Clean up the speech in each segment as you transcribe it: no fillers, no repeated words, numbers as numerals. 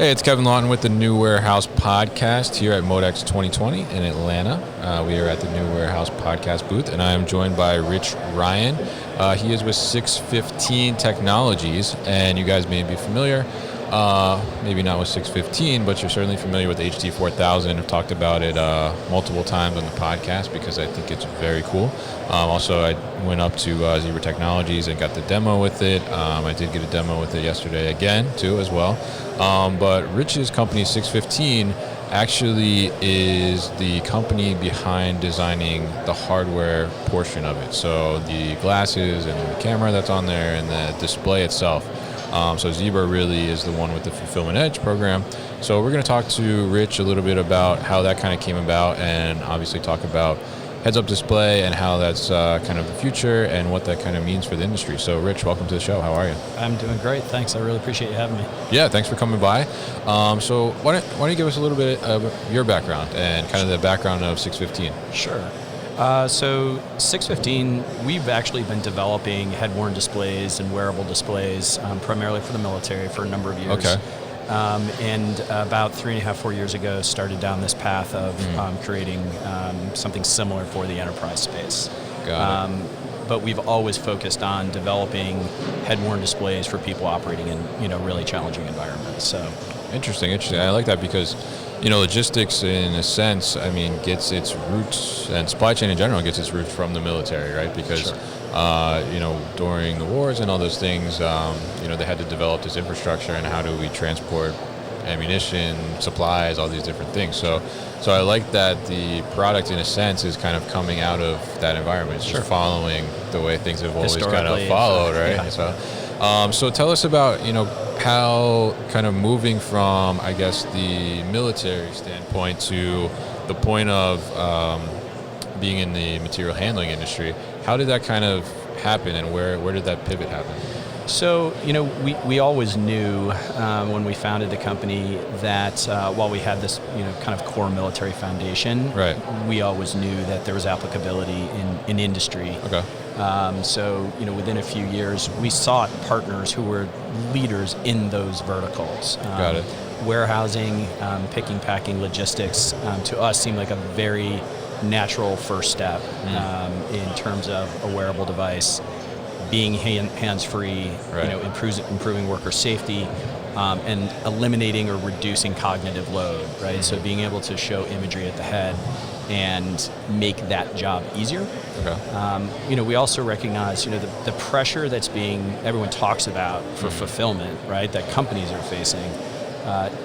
Hey, it's Kevin Lawton with the New Warehouse Podcast here at MODEX 2020 in Atlanta. We are at the New Warehouse Podcast booth, and I am joined by Rich Ryan. He is with 615 Technologies, and you guys may be familiar, maybe not with 615, but you're certainly familiar with HD4000. I've talked about it multiple times on the podcast because I think it's very cool. Also, I went up to Zebra Technologies and got the demo with it. I did get a demo with it yesterday again, too, as well. But Rich's company, 615, actually is the company behind designing the hardware portion of it. So the glasses and the camera that's on there and the display itself. So Zebra really is the one with the Fulfillment Edge program. So we're going to talk to Rich a little bit about how that kind of came about, and obviously talk about heads-up display and how that's kind of the future and what that kind of means for the industry. So Rich, welcome to the show. How are you? I'm doing great. Thanks. I really appreciate you having me. Yeah, thanks for coming by. So why don't you give us a little bit of your background and kind of the background of 615? Sure. So 615, we've actually been developing head-worn displays and wearable displays primarily for the military for a number of years. Okay. And about 3.5, 4 years ago, started down this path of creating something similar for the enterprise space. Got it. But we've always focused on developing head-worn displays for people operating in really challenging environments. So Interesting. I like that because logistics, in a sense, gets its roots, and supply chain in general gets its roots from the military, right? Because, Sure. During the wars and all those things, they had to develop this infrastructure, and how do we transport ammunition, supplies, all these different things. So I like that the product, in a sense, is kind of coming out of that environment. It's just following the way things have always kind of followed, right? Yeah. So tell us about, how kind of moving from, I guess, the military standpoint to the point of being in the material handling industry. How did that kind of happen, and where did that pivot happen? So, we always knew when we founded the company that while we had this, kind of core military foundation, right, we always knew that there was applicability in industry. Okay. So, within a few years, we sought partners who were leaders in those verticals. Got it. Warehousing, picking, packing, logistics, to us seemed like a very natural first step in terms of a wearable device, being hands-free, right, improving worker safety, and eliminating or reducing cognitive load, right? Mm-hmm. So being able to show imagery at the head and make that job easier. Okay. We also recognize, the pressure that's everyone talks about for fulfillment, right, that companies are facing.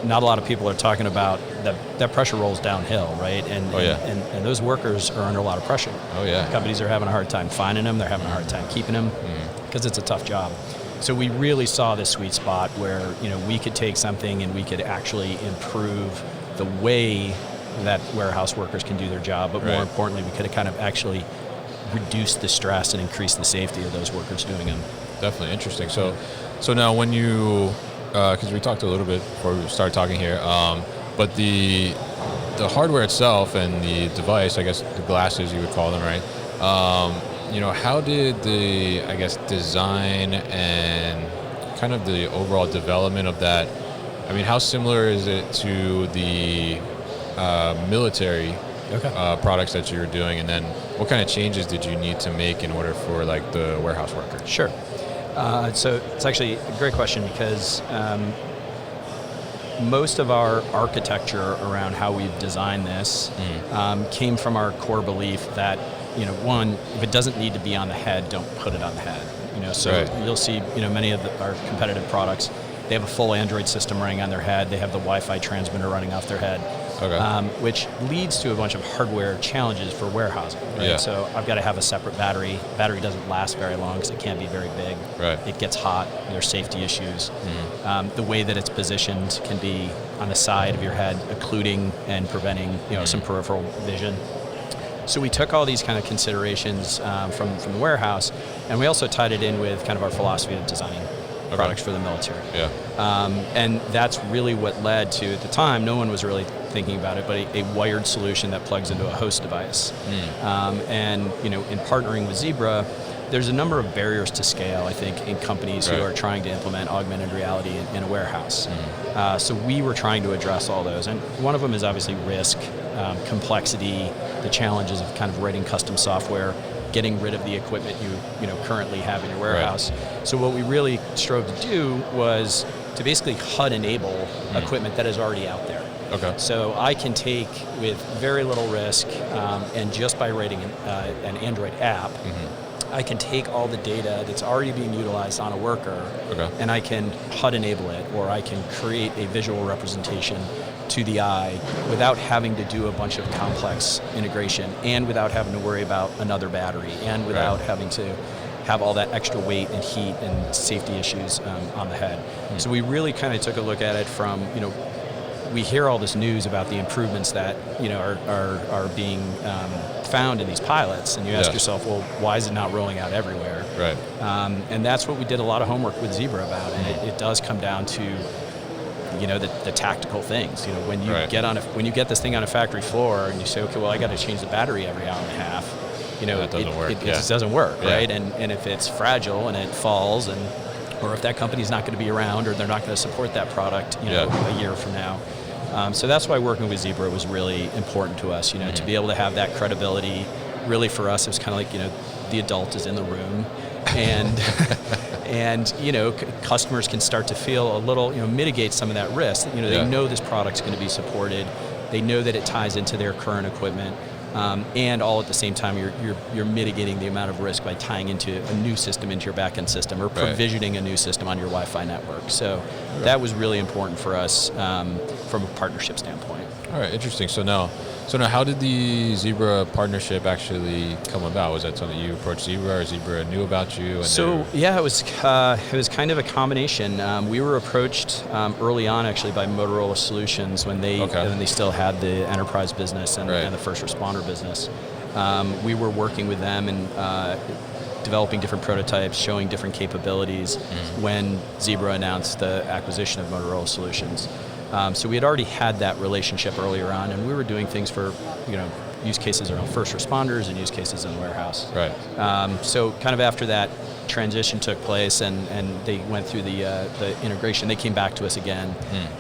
Not a lot of people are talking about that pressure rolls downhill, right? And those workers are under a lot of pressure. Oh, yeah. Companies are having a hard time finding them. They're having a hard time keeping them because it's a tough job. So we really saw this sweet spot where, we could take something and we could actually improve the way that warehouse workers can do their job, but more importantly, we could have kind of actually reduced the stress and increased the safety of those workers doing them. Definitely interesting. So now when you, because we talked a little bit before we started talking here, but the hardware itself and the device, I guess the glasses you would call them, right? How did the, I guess, design and kind of the overall development of that, how similar is it to the military products that you were doing, and then what kind of changes did you need to make in order for like the warehouse worker? Sure. So it's actually a great question because most of our architecture around how we've designed this came from our core belief that, one, if it doesn't need to be on the head, don't put it on the head. So you'll see, many of our competitive products, they have a full Android system running on their head. They have the Wi-Fi transmitter running off their head, which leads to a bunch of hardware challenges for warehousing. Right? Yeah. So I've got to have a separate battery. Battery doesn't last very long because it can't be very big. Right. It gets hot. There's safety issues. The way that it's positioned can be on the side of your head, occluding and preventing some peripheral vision. So we took all these kind of considerations from the warehouse, and we also tied it in with kind of our philosophy of designing products for the military. Yeah. And that's really what led to, at the time, no one was really thinking about it, but a wired solution that plugs into a host device. And in partnering with Zebra, there's a number of barriers to scale, I think, in companies who Right. are trying to implement augmented reality in a warehouse. So we were trying to address all those. And one of them is obviously risk, complexity, the challenges of kind of writing custom software, getting rid of the equipment you currently have in your warehouse. Right. So what we really strove to do was to basically HUD enable equipment that is already out there. Okay. So I can take, with very little risk, and just by writing an Android app, I can take all the data that's already being utilized on a worker, and I can HUD enable it, or I can create a visual representation to the eye without having to do a bunch of complex integration, and without having to worry about another battery, and without having to have all that extra weight and heat and safety issues on the head. So we really kind of took a look at it from, we hear all this news about the improvements that are being found in these pilots, and you ask yourself, well, why is it not rolling out everywhere? Right. And that's what we did a lot of homework with Zebra about, and it does come down to the tactical things. When you when you get this thing on a factory floor and you say, okay, well, I got to change the battery every hour and a half. That doesn't work. It just doesn't work, right? And if it's fragile and it falls, or if that company's not going to be around, or they're not going to support that product, a year from now. So that's why working with Zebra was really important to us. To be able to have that credibility. Really, for us, it was kind of like the adult is in the room, and customers can start to feel a little, mitigate some of that risk. They know this product's going to be supported. They know that it ties into their current equipment. And all at the same time, you're mitigating the amount of risk by tying into a new system into your back-end system, or provisioning a new system on your Wi-Fi network. So that was really important for us from a partnership standpoint. All right, interesting. So now, how did the Zebra partnership actually come about? Was that something you approached Zebra, or Zebra knew about you? And it was kind of a combination. We were approached early on, actually, by Motorola Solutions when they still had the enterprise business and the first responder business. We were working with them and developing different prototypes, showing different capabilities when Zebra announced the acquisition of Motorola Solutions. So we had already had that relationship earlier on, and we were doing things for, use cases around first responders and use cases in the warehouse. Right. So kind of after that transition took place and they went through the integration, they came back to us again.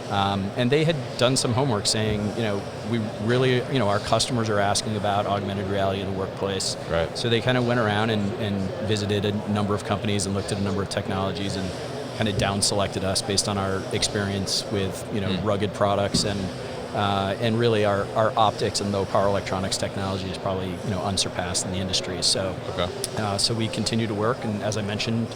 And they had done some homework saying, we really, our customers are asking about augmented reality in the workplace. Right. So they kind of went around and visited a number of companies and looked at a number of technologies and kind of down selected us based on our experience with rugged products and really our optics and low power electronics technology is probably unsurpassed in the industry. So so we continue to work, and as I mentioned,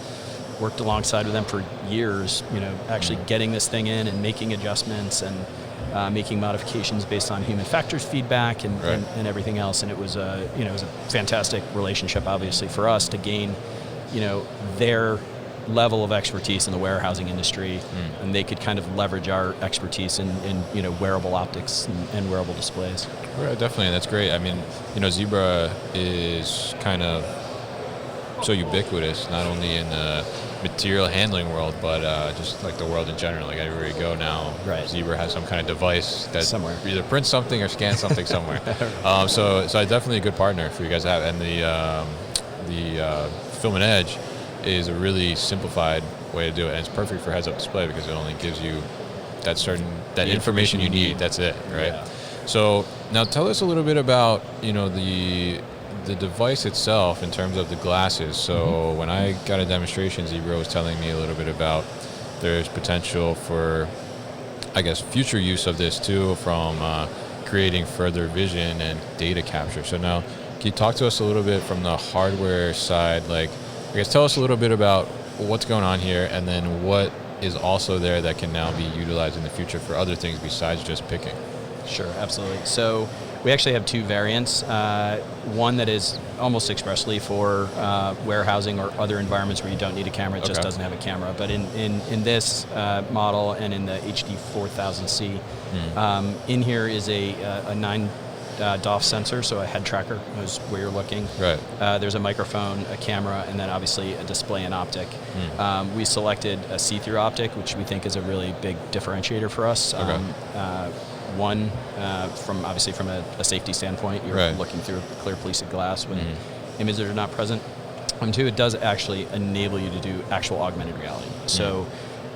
worked alongside with them for years. Actually getting this thing in and making adjustments and making modifications based on human factors feedback and everything else. And it was it was a fantastic relationship, obviously, for us to gain their level of expertise in the warehousing industry, and they could kind of leverage our expertise in wearable optics and wearable displays. Right, definitely, that's great. I mean, Zebra is kind of so ubiquitous, not only in the material handling world, but just like the world in general. Like everywhere you go now, Zebra has some kind of device that somewhere either prints something or scans something somewhere. So definitely a good partner for you guys to have. And the Filament Edge is a really simplified way to do it, and it's perfect for heads-up display because it only gives you that information you need. That's it, right? Yeah. So now tell us a little bit about the device itself in terms of the glasses. So when I got a demonstration, Zebra was telling me a little bit about there's potential for, I guess, future use of this too, from creating further vision and data capture. So now, can you talk to us a little bit from the hardware side, like, I guess tell us a little bit about what's going on here, and then what is also there that can now be utilized in the future for other things besides just picking. Sure, absolutely. So we actually have two variants. One that is almost expressly for warehousing or other environments where you don't need a camera. It just doesn't have a camera. But in this model and in the HD 4000C, in here is a 9 DOF sensor, so a head tracker knows where you're looking. Right. There's a microphone, a camera, and then obviously a display and optic. We selected a see-through optic, which we think is a really big differentiator for us. One, from a safety standpoint, you're looking through a clear piece of glass when images are not present. And two, it does actually enable you to do actual augmented reality. So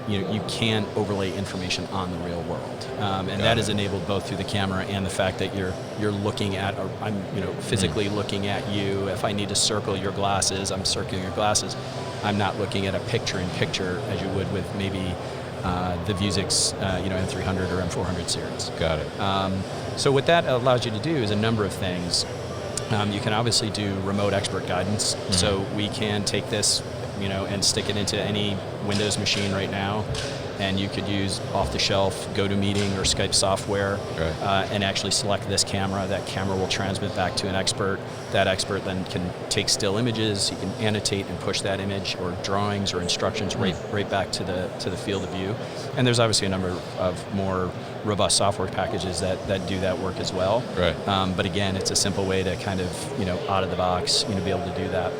you can overlay information on the real world, and that is enabled both through the camera and the fact that you're looking at, I'm physically looking at you. If I need to circle your glasses, I'm circling your glasses. I'm not looking at a picture-in-picture as you would with maybe the Vuzix M300 or M400 series. Got it. So what that allows you to do is a number of things. You can obviously do remote expert guidance. So we can take this, and stick it into any Windows machine right now, and you could use off-the-shelf GoToMeeting or Skype software, and actually select this camera. That camera will transmit back to an expert. That expert then can take still images. He can annotate and push that image or drawings or instructions right back to the field of view. And there's obviously a number of more robust software packages that do that work as well. Right. But again, it's a simple way to kind of out of the box be able to do that.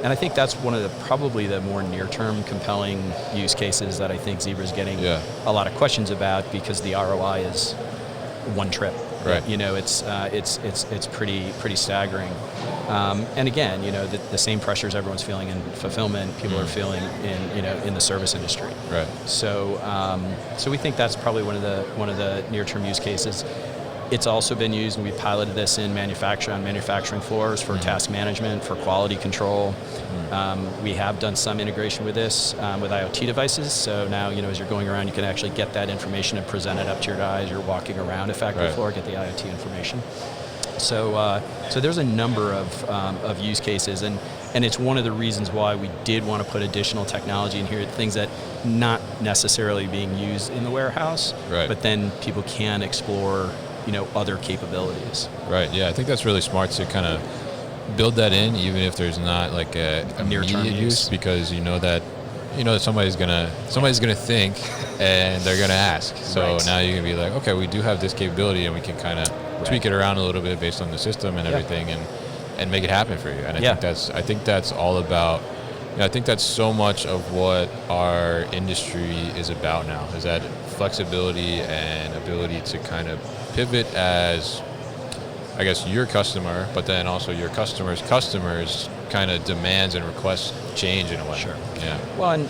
And I think that's one of probably the more near-term compelling use cases that I think Zebra's getting a lot of questions about, because the ROI is one trip. Right. It's pretty staggering. And again, the same pressures everyone's feeling in fulfillment, people are feeling in the service industry. Right. So we think that's probably one of the near-term use cases. It's also been used, and we piloted this in manufacturing floors for task management, for quality control. We have done some integration with this with IoT devices. So now, as you're going around, you can actually get that information and present it up to your guys. You're walking around a factory floor, get the IoT information. So there's a number of use cases, and it's one of the reasons why we did want to put additional technology in here, things that not necessarily being used in the warehouse, but then people can explore other capabilities. Right, yeah, I think that's really smart to kind of build that in, even if there's not like a near-term use, because that somebody's gonna think and they're gonna ask. So now you can be like, okay, we do have this capability, and we can kind of tweak it around a little bit based on the system and everything, and make it happen for you. And I think that's all about. I think that's so much of what our industry is about now, is that flexibility and ability to kind of pivot as, I guess, your customer, but then also your customer's customers kind of demands and requests change in a way. Sure. Yeah. Well, and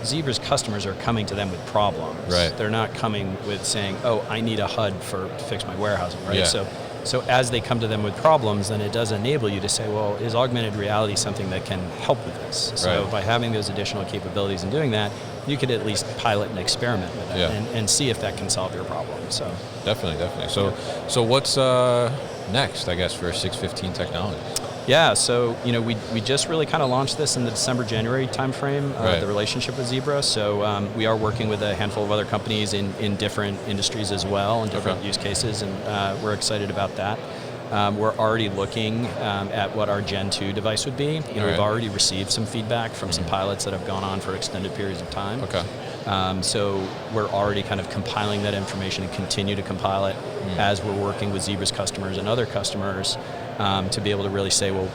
Zebra's customers are coming to them with problems. Right. They're not coming with saying, "Oh, I need a HUD to fix my warehousing." Right. Yeah. So as they come to them with problems, then it does enable you to say, well, is augmented reality something that can help with this? So by having those additional capabilities and doing that, you could at least pilot and experiment with it and see if that can solve your problem. So Definitely. So what's next, I guess, for 615 Technologies? Yeah, so we just really kind of launched this in the December-January timeframe, the relationship with Zebra. So we are working with a handful of other companies in different industries as well, and different use cases, and we're excited about that. We're already looking at what our Gen 2 device would be. We've already received some feedback from some pilots that have gone on for extended periods of time. So we're already kind of compiling that information and continue to compile it as we're working with Zebra's customers and other customers to be able to really say, well,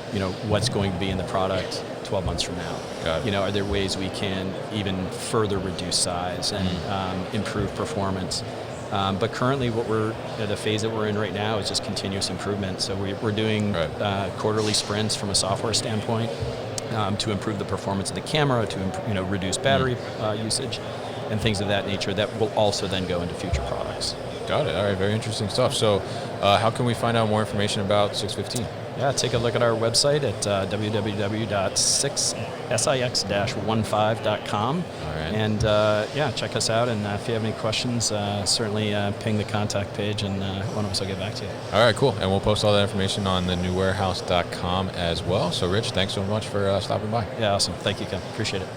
what's going to be in the product 12 months from now? Are there ways we can even further reduce size and improve performance? But currently, the phase that we're in right now is just continuous improvement. So we're doing quarterly sprints from a software standpoint to improve the performance of the camera, to reduce battery usage, and things of that nature that will also then go into future products. Got it. All right, very interesting stuff. So how can we find out more information about 615? Yeah, take a look at our website at www.six-15.com. All right. And check us out. And if you have any questions, certainly ping the contact page, and one of us will get back to you. All right, cool. And we'll post all that information on the newwarehouse.com as well. So, Rich, thanks so much for stopping by. Yeah, awesome. Thank you, Ken. Appreciate it.